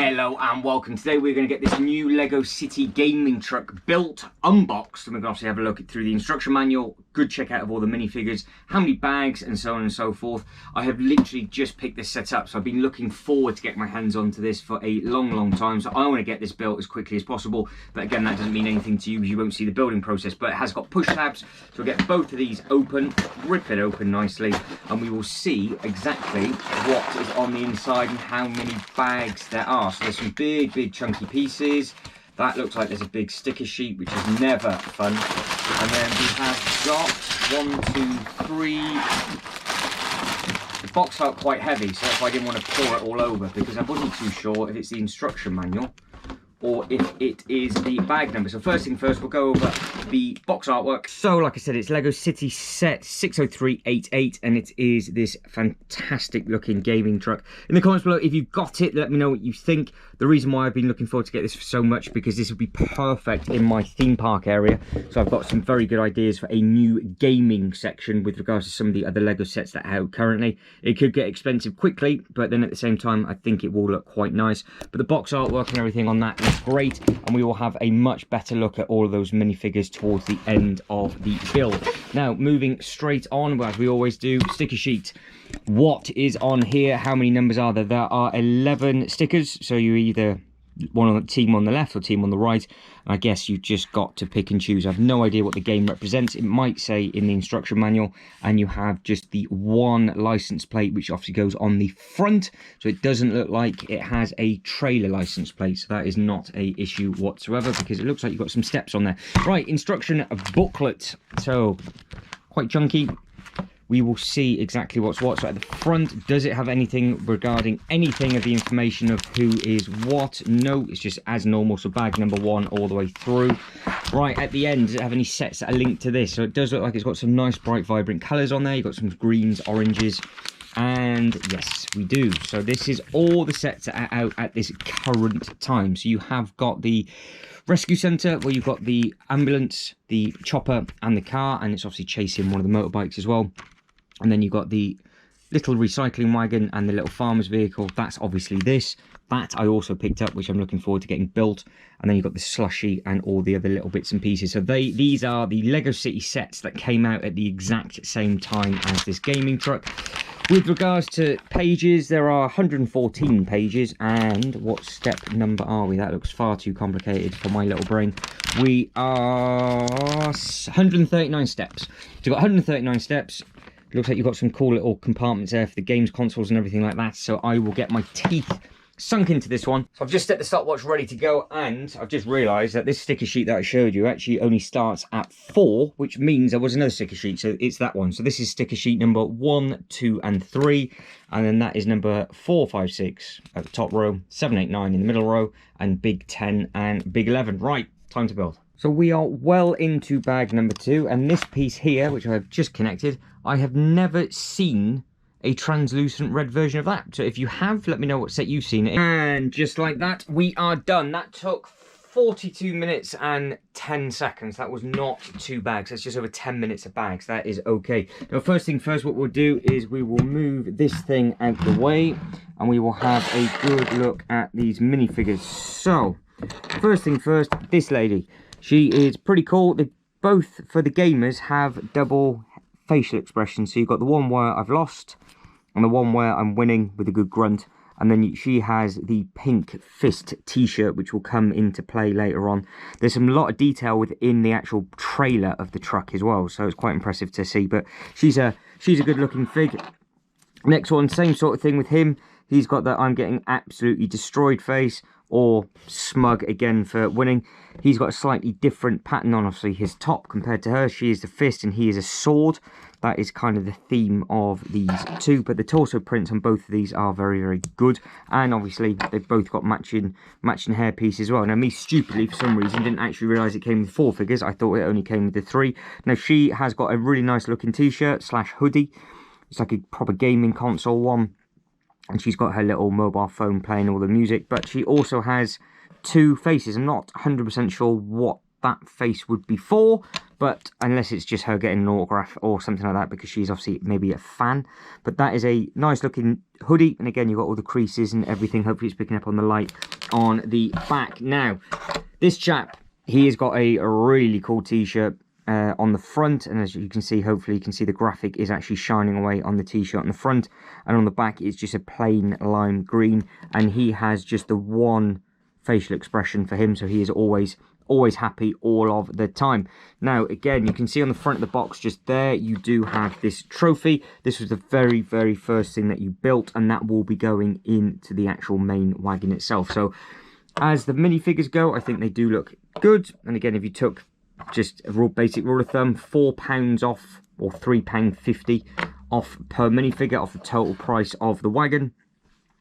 Hello and welcome. Today we're going to get this new Lego City gaming truck built, unboxed, and we're going to obviously have a look through the instruction manual, good check out of all the minifigures, how many bags and so on and so forth. I have literally just picked this set up, so I've been looking forward to getting my hands onto this for a long time, so I want to get this built as quickly as possible. But again, that doesn't mean anything to you because you won't see the building process, but it has got push tabs, so we'll get both of these open, rip it open nicely, and we will see exactly what is on the inside and how many bags there are. So there's some big chunky pieces. That looks like there's a big sticker sheet, which is never fun. And then we have got 1, 2, 3. The box felt quite heavy, so that's why I didn't want to pour it all over, because I wasn't too sure if it's the instruction manual or if it is the bag number. So first thing first, we'll go over the box artwork. So like I said, it's Lego City Set 60388, and it is this fantastic looking gaming truck. In the comments below, if you've got it, let me know what you think. The reason why I've been looking forward to get this for so much, because this would be perfect in my theme park area. So I've got some very good ideas for a new gaming section with regards to some of the other Lego sets that are out currently. It could get expensive quickly, but then at the same time, I think it will look quite nice. But the box artwork and everything on that is great, and we will have a much better look at all of those minifigures towards the end of the build. Now, moving straight on, as we always do, sticker sheet. What is on here? How many numbers are there? There are 11 stickers, so you either one on the team on the left or team on the right, and I guess you've just got to pick and choose. I have no idea what the game represents. It might say in the instruction manual, and you have just the one license plate, which obviously goes on the front, so it doesn't look like it has a trailer license plate, so that is not a issue whatsoever, because it looks like you've got some steps on there. Right, instruction booklet, so quite chunky. We will see exactly what's what. So at the front, does it have anything regarding anything of the information of who is what? No, it's just as normal. So bag number 1 all the way through. Right, at the end, does it have any sets that are linked to this? So it does look like it's got some nice, bright, vibrant colours on there. You've got some greens, oranges, and yes, we do. So this is all the sets that are out at this current time. So you have got the rescue centre, where you've got the ambulance, the chopper, and the car, and it's obviously chasing one of the motorbikes as well. And then you've got the little recycling wagon and the little farmer's vehicle. That's obviously this. That I also picked up, which I'm looking forward to getting built. And then you've got the slushy and all the other little bits and pieces. So these are the Lego City sets that came out at the exact same time as this gaming truck. With regards to pages, there are 114 pages. And what step number are we? That looks far too complicated for my little brain. We are 139 steps. So you've got 139 steps. Looks like you've got some cool little compartments there for the games consoles and everything like that. So I will get my teeth sunk into this one. So I've just set the stopwatch ready to go, and I've just realised that this sticker sheet that I showed you actually only starts at 4, which means there was another sticker sheet. So it's that one. So this is sticker sheet number 1, 2, and 3. And then that is number 4, 5, 6 at the top row, 7, 8, 9 in the middle row, and big 10 and big 11. Right, time to build. So we are well into bag number 2, and this piece here, which I have just connected, I have never seen a translucent red version of that. So if you have, let me know what set you've seen it in. And just like that, we are done. That took 42 minutes and 10 seconds. That was not 2 bags. That's just over 10 minutes of bags. That is okay. Now, first thing first, what we'll do is we will move this thing out the way, and we will have a good look at these minifigures. So, first thing first, this lady. She is pretty cool. They both, for the gamers, have double facial expressions. So you've got the one where I've lost and the one where I'm winning with a good grunt. And then she has the pink fist t-shirt, which will come into play later on. There's a lot of detail within the actual trailer of the truck as well, so it's quite impressive to see. But she's a good looking fig. Next one, same sort of thing with him. He's got that I'm getting absolutely destroyed face, or smug again for winning. He's got a slightly different pattern on, obviously, his top compared to her. She is the fist and he is a sword. That is kind of the theme of these two, but the torso prints on both of these are very good, and obviously they've both got matching hairpiece as well. Now, me stupidly, for some reason, didn't actually realise it came with 4 figures. I thought it only came with the 3. Now, she has got a really nice looking t-shirt / hoodie. It's like a proper gaming console one. And she's got her little mobile phone playing all the music. But she also has 2 faces. I'm not 100% sure what that face would be for, but unless it's just her getting an autograph or something like that, because she's obviously maybe a fan. But that is a nice looking hoodie, and again, you've got all the creases and everything. Hopefully it's picking up on the light on the back. Now, this chap, he has got a really cool t-shirt on the front, and as you can see, hopefully you can see the graphic is actually shining away on the t-shirt on the front, and on the back it's just a plain lime green, and he has just the one facial expression for him, so he is always happy all of the time. Now again, you can see on the front of the box just there, you do have this trophy. This was the very first thing that you built, and that will be going into the actual main wagon itself. So as the minifigures go, I think they do look good. And again, if you took just a basic rule of thumb, £4 off, or £3.50 off per minifigure off the total price of the wagon,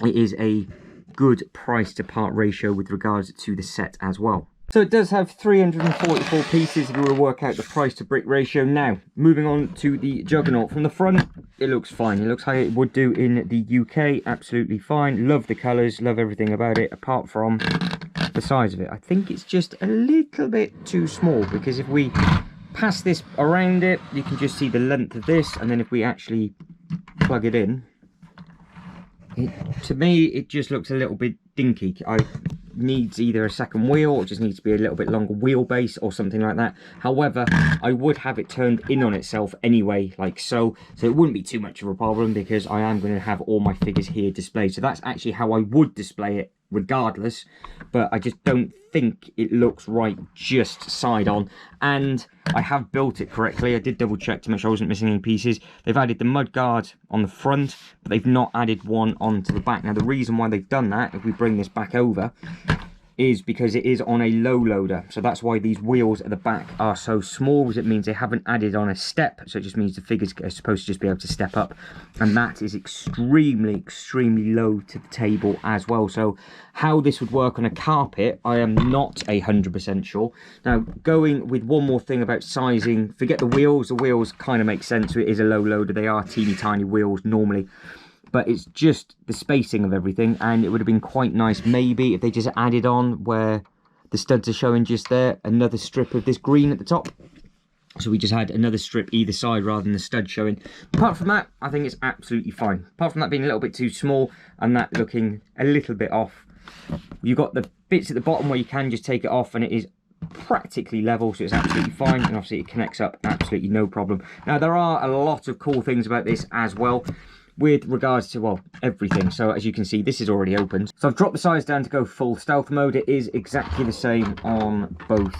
it is a good price to part ratio with regards to the set as well. So it does have 344 pieces if you were to work out the price to brick ratio. Now, moving on to the Juggernaut. From the front, it looks fine. It looks how it would do in the UK, absolutely fine. Love the colours, love everything about it, apart from the size of it. I think it's just a little bit too small, because if we pass this around it, you can just see the length of this, and then if we actually plug it in, to me, it just looks a little bit dinky. Needs either a second wheel, or just needs to be a little bit longer wheelbase or something like that. However, I would have it turned in on itself anyway, like so it wouldn't be too much of a problem, because I am going to have all my figures here displayed. So that's actually how I would display it regardless, but I just don't think it looks right just side on. And I have built it correctly. I did double check to make sure I wasn't missing any pieces. They've added the mud guard on the front, but they've not added one onto the back. Now the reason why they've done that, if we bring this back over, is because it is on a low loader. So that's why these wheels at the back are so small, because it means they haven't added on a step. So it just means the figures are supposed to just be able to step up, and that is extremely low to the table as well. So how this would work on a carpet, I am not 100% sure. Now, going with one more thing about sizing, forget the wheels kind of make sense. It is a low loader, they are teeny tiny wheels normally, but it's just the spacing of everything. And it would have been quite nice maybe if they just added on, where the studs are showing just there, another strip of this green at the top. So we just had another strip either side rather than the stud showing. Apart from that, I think it's absolutely fine. Apart from that being a little bit too small and that looking a little bit off. You've got the bits at the bottom where you can just take it off, and it is practically level, so it's absolutely fine, and obviously it connects up absolutely no problem. Now there are a lot of cool things about this as well, with regards to, well, everything. So as you can see, this is already opened. So I've dropped the size down to go full stealth mode. It is exactly the same on both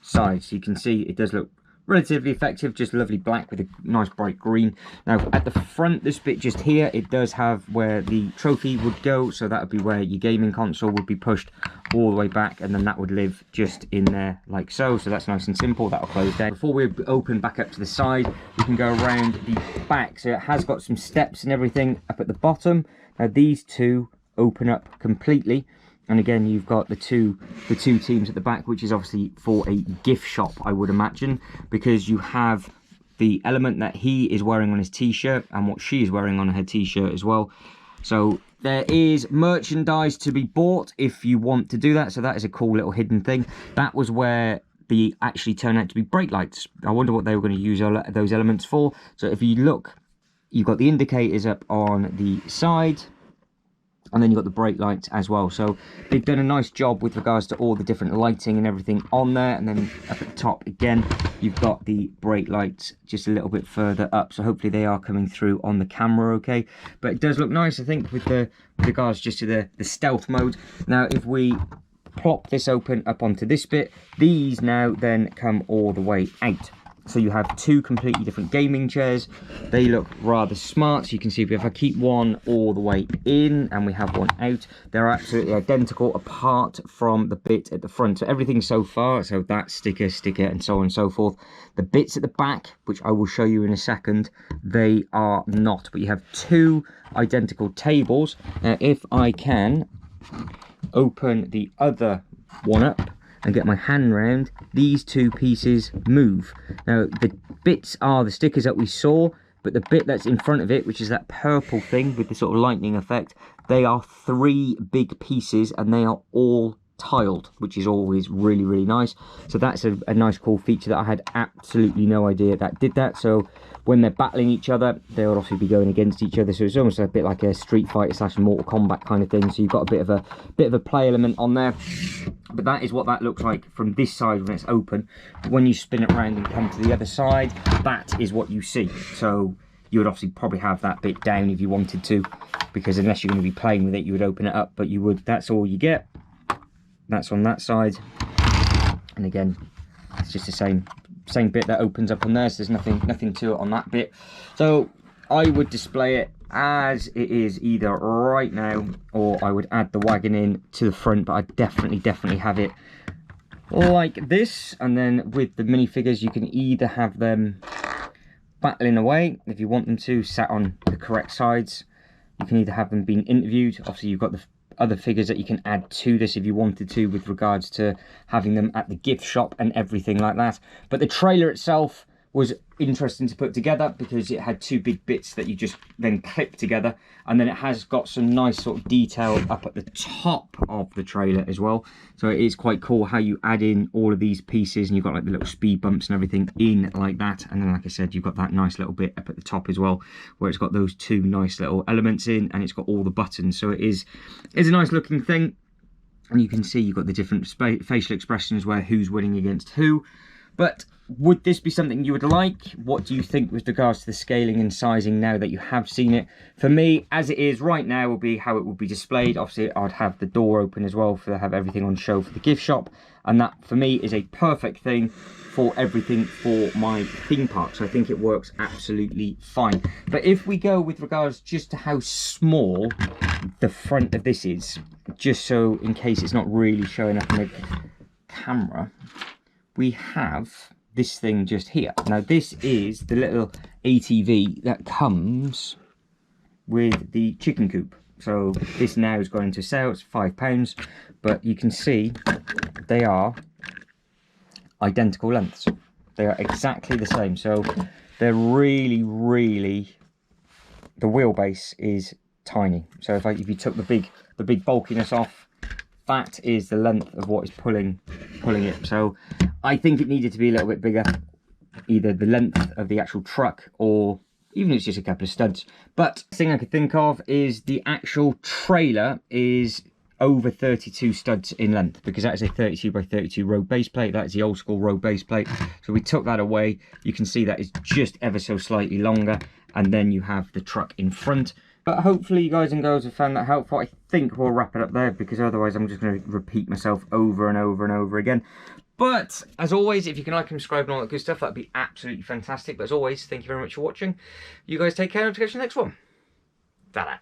sides. You can see it does look relatively effective, just lovely black with a nice bright green. Now at the front, this bit just here, it does have where the trophy would go, so that would be where your gaming console would be pushed all the way back, and then that would live just in there like so. So that's nice and simple. That'll close down. Before we open back up to the side, we can go around the back. So it has got some steps and everything up at the bottom. Now these two open up completely, and again you've got the two teams at the back, which is obviously for a gift shop, I would imagine, because you have the element that he is wearing on his t-shirt and what she is wearing on her t-shirt as well. So there is merchandise to be bought if you want to do that. So that is a cool little hidden thing. That was where the actually turned out to be brake lights. I wonder what they were going to use those elements for. So if you look, you've got the indicators up on the side, and then you've got the brake lights as well. So they've done a nice job with regards to all the different lighting and everything on there. And then up at the top again, you've got the brake lights just a little bit further up. So hopefully they are coming through on the camera okay. But it does look nice, I think, with regards just to the stealth mode. Now if we plop this open up onto this bit, these now then come all the way out. So you have two completely different gaming chairs. They look rather smart. So you can see if I keep one all the way in and we have one out, they're absolutely identical apart from the bit at the front. So everything so far, so that sticker, and so on and so forth. The bits at the back, which I will show you in a second, they are not. But you have two identical tables. Now if I can open the other one up and get my hand round, these two pieces move. Now the bits are the stickers that we saw, but the bit that's in front of it, which is that purple thing with the sort of lightning effect, they are three big pieces and they are all tiled, which is always really, really nice. So that's a nice cool feature that I had absolutely no idea that did that. So when they're battling each other, they'll obviously be going against each other. So it's almost a bit like a Street Fighter / Mortal Kombat kind of thing. So you've got a bit of a play element on there. But that is what that looks like from this side when it's open. When you spin it around and come to the other side, that is what you see. So you would obviously probably have that bit down if you wanted to, because unless you're going to be playing with it, you would open it up. But you would, that's all you get. That's on that side. And again, it's just the same bit that opens up on there. So there's nothing to it on that bit. So I would display it as it is either right now, or I would add the wagon in to the front. But I definitely have it like this. And then with the minifigures, you can either have them battling away if you want them to, sat on the correct sides. You can either have them being interviewed. Obviously you've got the other figures that you can add to this if you wanted to, with regards to having them at the gift shop and everything like that. But the trailer itself was interesting to put together because it had two big bits that you just then clip together, and then it has got some nice sort of detail up at the top of the trailer as well. So it is quite cool how you add in all of these pieces, and you've got like the little speed bumps and everything in like that. And then like I said, you've got that nice little bit up at the top as well, where it's got those two nice little elements in, and it's got all the buttons. So it's a nice looking thing. And you can see you've got the different facial expressions where who's winning against who. But would this be something you would like? What do you think with regards to the scaling and sizing now that you have seen it? For me, as it is right now, will be how it will be displayed. Obviously, I'd have the door open as well to have everything on show for the gift shop. And that, for me, is a perfect thing for everything for my theme park. So I think it works absolutely fine. But if we go with regards just to how small the front of this is, just so in case it's not really showing up in the camera, we have this thing just here. Now this is the little ATV that comes with the chicken coop. So this now has gone into sale, it's £5, but you can see they are identical lengths. They are exactly the same. So they're really, the wheelbase is tiny. So if you took the big bulkiness off, that is the length of what is pulling it. So I think it needed to be a little bit bigger, either the length of the actual truck, or even if it's just a couple of studs. But the thing I could think of is the actual trailer is over 32 studs in length, because that is a 32 by 32 road base plate. That is the old school road base plate. So we took that away. You can see that is just ever so slightly longer, and then you have the truck in front. But hopefully you guys and girls have found that helpful. I think we'll wrap it up there, because otherwise I'm just going to repeat myself over and over again. But as always, if you can like and subscribe and all that good stuff, that'd be absolutely fantastic. But as always, thank you very much for watching. You guys take care, and I'll catch you in the next one. Ta-da.